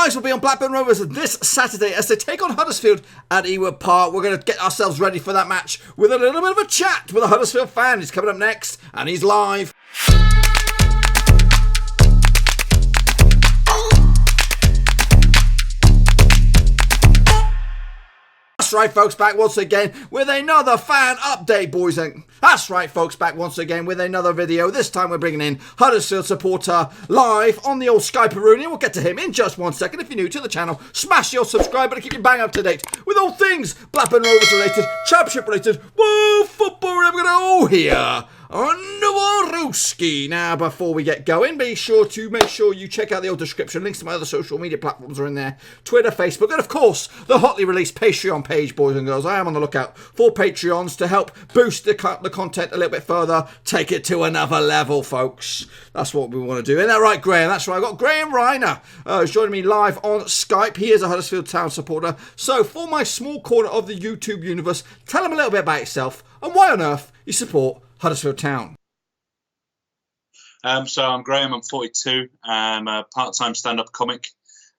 eyes will be on Blackburn Rovers this Saturday as they take on Huddersfield at Ewood Park. We're going to get ourselves ready for that match with a little bit of a chat with a Huddersfield fan. He's coming up next, and he's live. That's right, folks, back once again with another fan update, boys. And that's right, folks, back once again with another video. This time we're bringing in Huddersfield supporter live on the old Sky Peruni. We'll get to him in just 1 second. If you're new to the channel, smash your subscribe button to keep you bang up to date with all things Blackburn Rovers related, Championship related, whoa, football, we're going to go here on Noworuski. Now, before we get going, make sure you check out the old description. Links to my other social media platforms are in there. Twitter, Facebook, and of course, the hotly released Patreon page, boys and girls. I am on the lookout for Patreons to help boost the content a little bit further. Take it to another level, folks. That's what we want to do. Isn't that right, Graham? That's right. I've got Graham Reiner who's joining me live on Skype. He is a Huddersfield Town supporter. So, for my small corner of the YouTube universe, tell him a little bit about yourself and why on earth you support Huddersfield Town. So I'm Graham, I'm 42, I'm a part-time stand-up comic,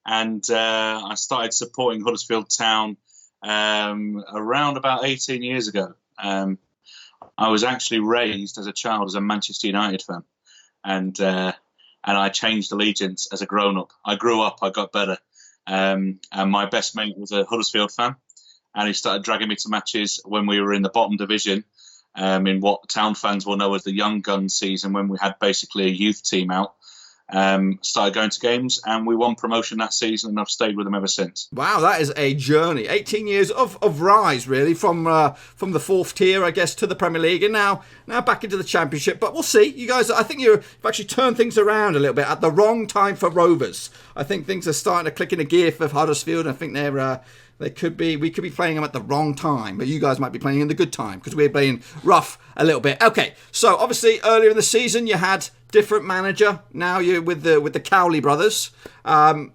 and I started supporting Huddersfield Town around about 18 years ago. I was actually raised as a child as a Manchester United fan, and I changed allegiance as a grown-up. I grew up, I got better, and my best mate was a Huddersfield fan, and he started dragging me to matches when we were in the bottom division. In what Town fans will know as the Young Guns season, when we had basically a youth team out. Started going to games, and we won promotion that season, and I've stayed with them ever since. Wow, that is a journey. 18 years of rise, really, from the fourth tier, I guess, to the Premier League, and now back into the Championship. But we'll see. You guys, I think you've actually turned things around a little bit at the wrong time for Rovers. I think things are starting to click in a gear for Huddersfield. I think we could be playing them at the wrong time, but you guys might be playing in the good time because we're playing rough a little bit. Okay, so obviously earlier in the season you had different manager. Now you're with the Cowley brothers. I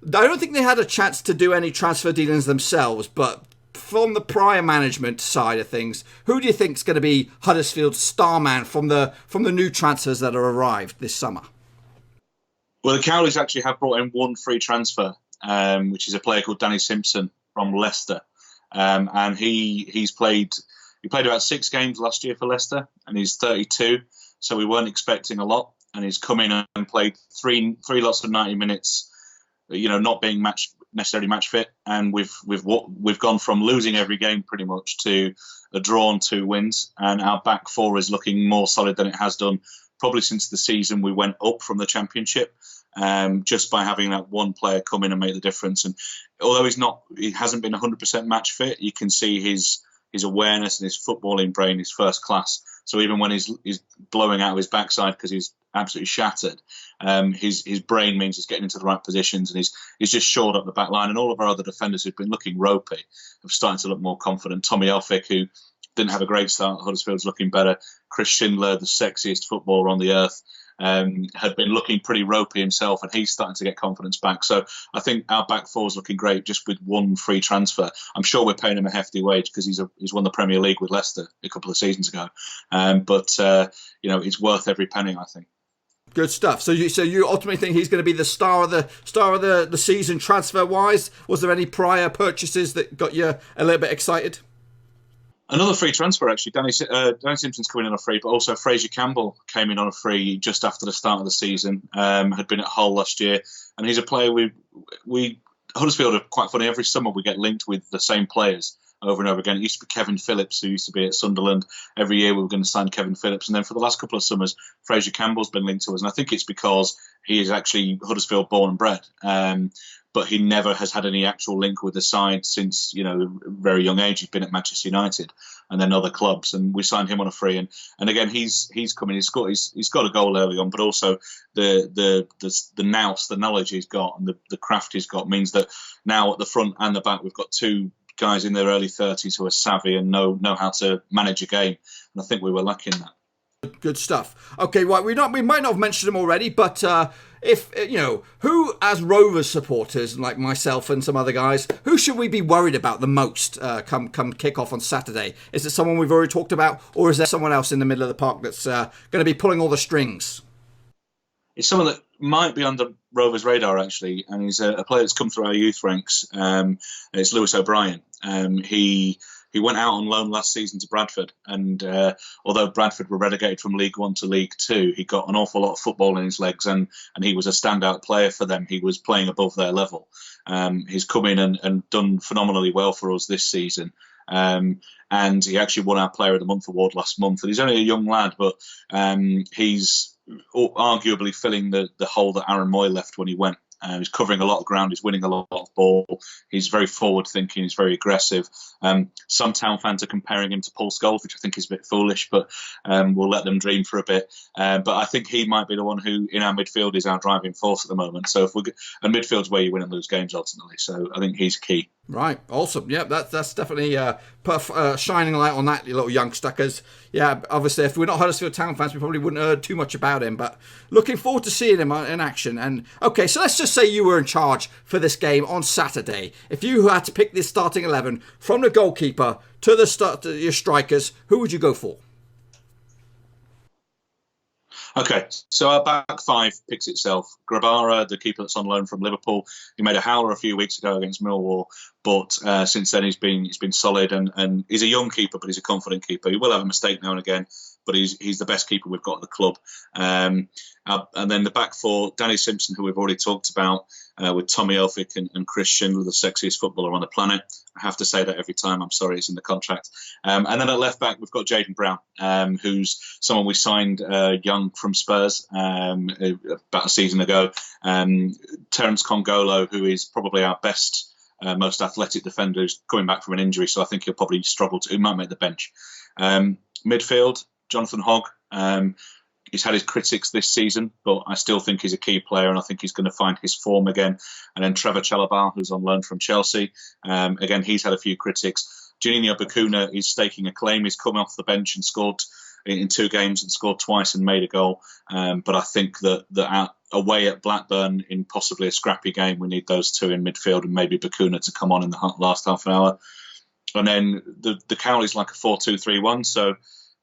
don't think they had a chance to do any transfer dealings themselves, but from the prior management side of things, who do you think is going to be Huddersfield's star man from the new transfers that have arrived this summer? Well, the Cowleys actually have brought in one free transfer, which is a player called Danny Simpson from Leicester, and he played about 6 games last year for Leicester, and he's 32, so we weren't expecting a lot, and he's come in and played three lots of 90 minutes, not being necessarily match fit, and we've gone from losing every game pretty much to a draw and 2 wins, and our back four is looking more solid than it has done probably since the season we went up from the Championship. Just by having that one player come in and make the difference. And although he hasn't been 100% match fit, you can see his awareness and his footballing brain is first class. So even when he's blowing out of his backside because he's absolutely shattered, his brain means he's getting into the right positions, and he's just shored up the back line. And all of our other defenders who've been looking ropey have started to look more confident. Tommy Elphick, who didn't have a great start, Huddersfield's looking better. Chris Schindler, the sexiest footballer on the earth, had been looking pretty ropey himself, and he's starting to get confidence back. So I think our back four is looking great just with one free transfer. I'm sure we're paying him a hefty wage because he's won the Premier League with Leicester a couple of seasons ago. But it's worth every penny, I think. Good stuff. So you ultimately think he's going to be the star of the season transfer wise? Was there any prior purchases that got you a little bit excited? Another free transfer, actually. Danny Simpson's coming in on a free, but also Fraser Campbell came in on a free just after the start of the season. Had been at Hull last year, and he's a player Huddersfield are quite funny. Every summer we get linked with the same players over and over again. It used to be Kevin Phillips, who used to be at Sunderland. Every year we were going to sign Kevin Phillips, and then for the last couple of summers, Fraser Campbell's been linked to us, and I think it's because he is actually Huddersfield born and bred. But he never has had any actual link with the side since, a very young age. He's been at Manchester United and then other clubs, and we signed him on a free. And again, he's come in. He's got a goal early on, but also the nous, the knowledge he's got, and the craft he's got means that now at the front and the back we've got 2 guys in their early 30s who are savvy and know how to manage a game. And I think we were lacking that. Good stuff. Okay, right. We might not have mentioned them already, but if who, as Rovers supporters like myself and some other guys, who should we be worried about the most come kick off on Saturday? Is it someone we've already talked about, or is there someone else in the middle of the park that's going to be pulling all the strings? It's someone that might be under Rovers' radar actually, and he's a player that's come through our youth ranks. It's Lewis O'Brien. He went out on loan last season to Bradford, and although Bradford were relegated from League One to League Two, he got an awful lot of football in his legs, and he was a standout player for them. He was playing above their level. He's come in and done phenomenally well for us this season. And he actually won our Player of the Month award last month. And he's only a young lad, but he's arguably filling the hole that Aaron Moy left when he went. He's covering a lot of ground. He's winning a lot of ball. He's very forward-thinking. He's very aggressive. Some Town fans are comparing him to Paul Scholes, which I think is a bit foolish, but we'll let them dream for a bit. But I think he might be the one who, in our midfield, is our driving force at the moment. So and midfield's where you win and lose games ultimately. So I think he's key. Right, awesome. Yeah, that's definitely shining light on that little youngster. Because obviously, if we're not Huddersfield Town fans, we probably wouldn't have heard too much about him. But looking forward to seeing him in action. And okay, so let's just say you were in charge for this game on Saturday. If you had to pick this starting 11 from the goalkeeper to your strikers, who would you go for? Okay, so our back five picks itself. Grabara, the keeper that's on loan from Liverpool, he made a howler a few weeks ago against Millwall, but since then he's been solid, and he's a young keeper, but he's a confident keeper. He will have a mistake now and again, but he's the best keeper we've got at the club. And then the back four, Danny Simpson, who we've already talked about, with Tommy Elphick and Chris Schindler, the sexiest footballer on the planet. I have to say that every time. I'm sorry, it's in the contract. And then at left back, we've got Jayden Brown, who's someone we signed young from Spurs about a season ago. Terence Congolo, who is probably our best, most athletic defender, who's coming back from an injury, so I think he'll probably struggle he might make the bench. Midfield, Jonathan Hogg. He's had his critics this season, but I still think he's a key player, and I think he's going to find his form again. And then Trevor Chalobah, who's on loan from Chelsea. Again, he's had a few critics. Juninho Bakuna is staking a claim. He's come off the bench and scored in 2 games and scored twice and made a goal. But I think that away at Blackburn in possibly a scrappy game, we need those two in midfield and maybe Bakuna to come on in the last half an hour. And then the Cowley's like a 4-2-3-1, so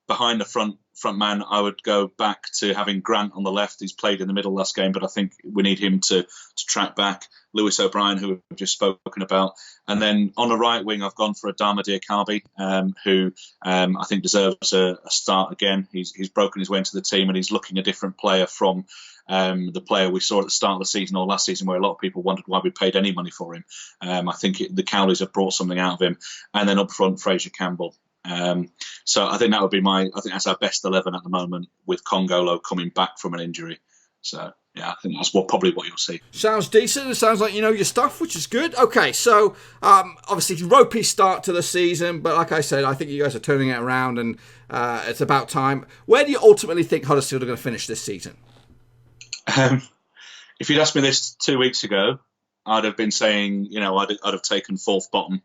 behind the front man, I would go back to having Grant on the left. He's played in the middle last game, but I think we need him to track back. Lewis O'Brien, who we've just spoken about. And then on the right wing, I've gone for Adama Diakhaby, who I think deserves a start again. He's broken his way into the team, and he's looking a different player from the player we saw at the start of the season or last season, where a lot of people wondered why we paid any money for him. I think the Cowleys have brought something out of him. And then up front, Fraser Campbell. So I think that would be I think that's our best 11 at the moment, with Congolo coming back from an injury. So yeah, I think that's probably what you'll see. Sounds decent. It sounds like you know your stuff, which is good. Okay, so obviously ropey start to the season, but like I said, I think you guys are turning it around, and it's about time. Where do you ultimately think Huddersfield are going to finish this season? If you'd asked me this 2 weeks ago, I'd have been saying, I'd have taken 4th bottom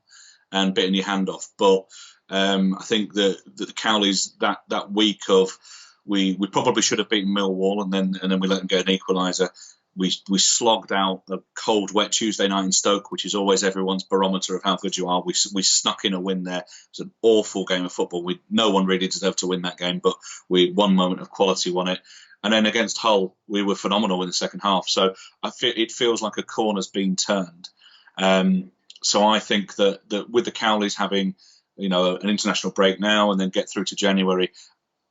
and bitten your hand off. But I think that the Cowleys that week of we probably should have beaten Millwall, and then we let them get an equaliser. We slogged out a cold, wet Tuesday night in Stoke, which is always everyone's barometer of how good you are. We snuck in a win there. It was an awful game of football. No one really deserved to win that game, but one moment of quality won it. And then against Hull, we were phenomenal in the second half. So it feels like a corner's been turned. So I think that with the Cowleys having an international break now and then get through to January,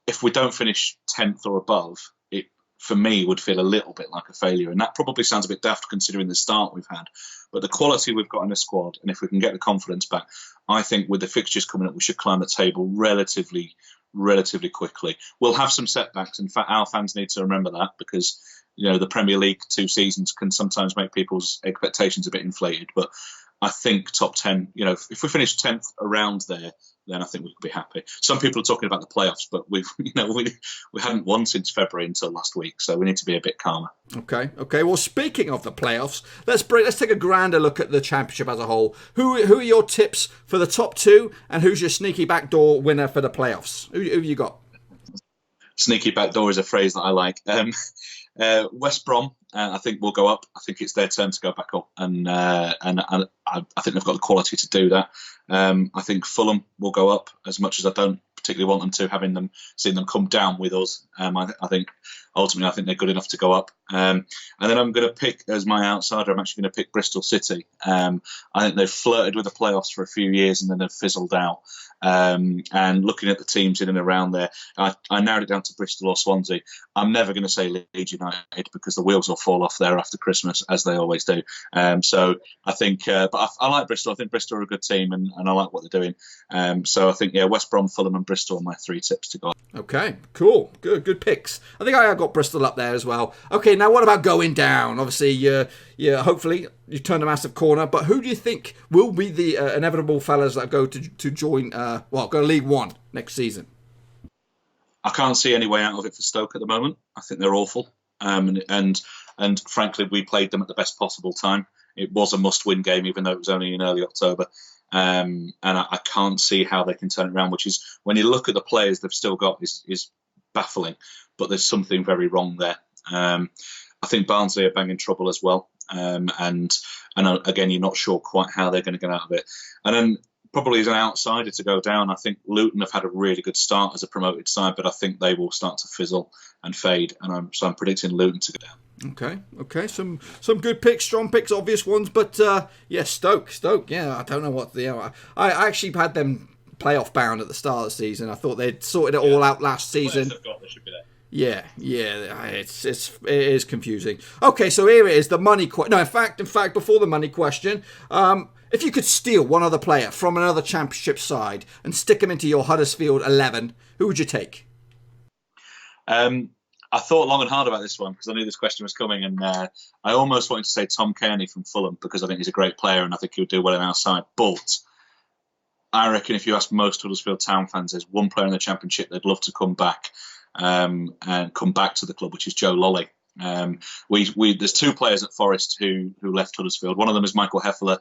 if we don't finish 10th or above, it for me would feel a little bit like a failure. And that probably sounds a bit daft considering the start we've had. But the quality we've got in the squad, and if we can get the confidence back, I think with the fixtures coming up, we should climb the table relatively quickly. We'll have some setbacks. In fact, our fans need to remember that, because the Premier League 2 seasons can sometimes make people's expectations a bit inflated. But I think top 10, if we finish 10th around there, then I think we could be happy. Some people are talking about the playoffs, but we hadn't won since February until last week, so we need to be a bit calmer. Okay. Well, speaking of the playoffs, let's take a grander look at the Championship as a whole. Who are your tips for the top 2, and who's your sneaky backdoor winner for the playoffs? Who have you got? Sneaky backdoor is a phrase that I like. West Brom, I think will go up. I think it's their turn to go back up, and I think they've got the quality to do that. I think Fulham will go up, as much as I don't particularly want them to, seeing them come down with us. I think ultimately I think they're good enough to go up. And then I'm going to pick, as my outsider, I'm actually going to pick Bristol City. I think they've flirted with the playoffs for a few years and then they've fizzled out. And looking at the teams in and around there, I narrowed it down to Bristol or Swansea. I'm never going to say Leeds United because the wheels will fall off there after Christmas, as they always do. So I think, but I like Bristol. I think Bristol are a good team, and I like what they're doing. So I think, West Brom, Fulham, and Bristol are my 3 tips to go. Okay, cool, good picks. I think I got Bristol up there as well. Okay, now what about going down? Obviously, hopefully you turned a massive corner, but who do you think will be the inevitable fellas that go to join? Go to League One next season? I can't see any way out of it for Stoke at the moment. I think they're awful, and frankly, we played them at the best possible time. It was a must-win game, even though it was only in early October. And I can't see how they can turn it around, which is, when you look at the players they've still got, is baffling. But there's something very wrong there. I think Barnsley are banging trouble as well. And again, you're not sure quite how they're going to get out of it. And then probably as an outsider to go down, I think Luton have had a really good start as a promoted side, but I think they will start to fizzle and fade. And I'm predicting Luton to go down. Okay. Some good picks, strong picks, obvious ones, but Stoke. Yeah, I don't know what I actually had them playoff bound at the start of the season. I thought they'd sorted it all out last season. They should be there. Yeah, it is confusing. Okay, so here it is, the money question. No, in fact, before the money question, if you could steal one other player from another Championship side and stick him into your Huddersfield 11, who would you take? I thought long and hard about this one because I knew this question was coming, and I almost wanted to say Tom Kearney from Fulham because I think he's a great player and I think he'll do well in our side. But I reckon if you ask most Huddersfield Town fans, there's one player in the Championship they'd love to come back and come back to the club, which is Joe Lolley. There's 2 players at Forest who left Huddersfield. One of them is Michael Heffler,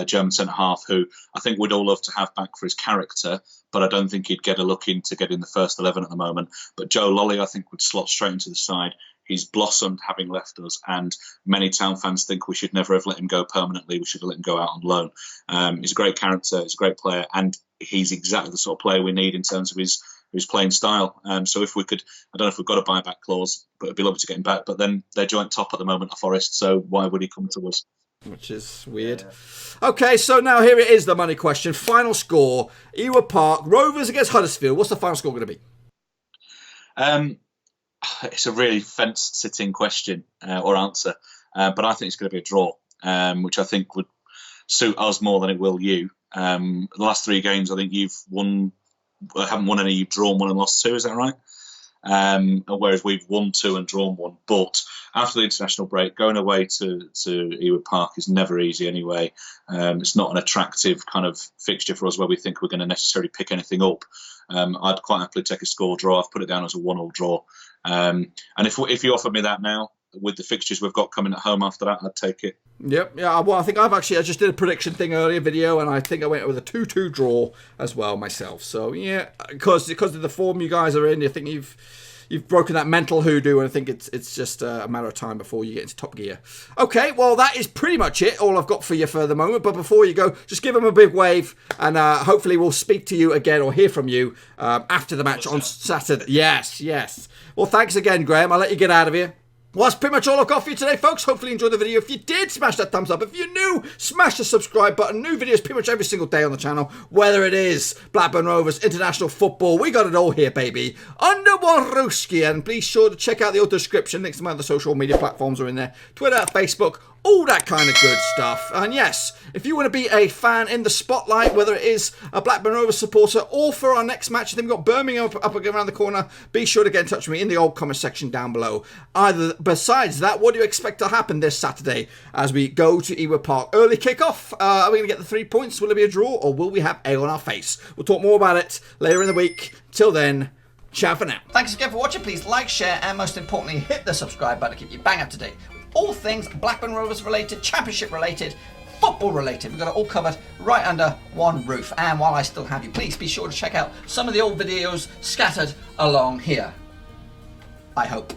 German centre half, who I think we'd all love to have back for his character, but I don't think he'd get a look in to get in the first 11 at the moment. But Joe Lolley, I think, would slot straight into the side. He's blossomed having left us, and many Town fans think we should never have let him go permanently. We should have let him go out on loan. He's a great character, he's a great player, and he's exactly the sort of player we need in terms of his playing style. So if we could, I don't know if we've got a buyback clause, but it'd be lovely to get him back. But then they're joint top at the moment at Forest, so why would he come to us? Which is weird. Yeah. Okay, so now here it is, the money question. Final score, Ewood Park, Rovers against Huddersfield. What's the final score going to be? It's a really fence-sitting question or answer, but I think it's going to be a draw, which I think would suit us more than it will you. The last 3 games, I think you've won. I haven't won any. You've drawn 1 and lost 2. Is that right? Whereas we've won 2 and drawn 1. But after the international break, going away to Ewood Park is never easy anyway. It's not an attractive kind of fixture for us where we think we're going to necessarily pick anything up. I'd quite happily take a score draw. I've put it down as a 1-1 draw. And if you offered me that now, with the fixtures we've got coming at home after that, I'd take it. Yep. Yeah. Well, I think I just did a prediction thing earlier video, and I think I went with a 2-2 draw as well myself. So yeah, because of the form you guys are in, I think you've broken that mental hoodoo, and I think it's just a matter of time before you get into top gear. Okay. Well, that is pretty much it. All I've got for you for the moment. But before you go, just give them a big wave, and hopefully we'll speak to you again or hear from you after the match on Saturday. Yes. Well, thanks again, Graham. I'll let you get out of here. Well, that's pretty much all I've got for you today, folks. Hopefully you enjoyed the video. If you did, smash that thumbs up. If you're new, smash the subscribe button. New videos pretty much every single day on the channel. Whether it is Blackburn Rovers, international football, we got it all here, baby. Under one Rooski. And please sure to check out the old description. Links to my other social media platforms are in there. Twitter, Facebook, all that kind of good stuff. And yes, if you want to be a fan in the spotlight, whether it is a Blackburn Rovers supporter or for our next match, I think we've got Birmingham up around the corner, be sure to get in touch with me in the old comment section down below. Besides that, what do you expect to happen this Saturday as we go to Ewood Park? Early kickoff? Are we going to get the 3 points? Will it be a draw, or will we have egg on our face? We'll talk more about it later in the week. Till then, ciao for now. Thanks again for watching. Please like, share, and most importantly, hit the subscribe button to keep you bang up to date. All things Blackburn Rovers related, Championship related, football related. We've got it all covered right under one roof. And while I still have you, please be sure to check out some of the old videos scattered along here. I hope.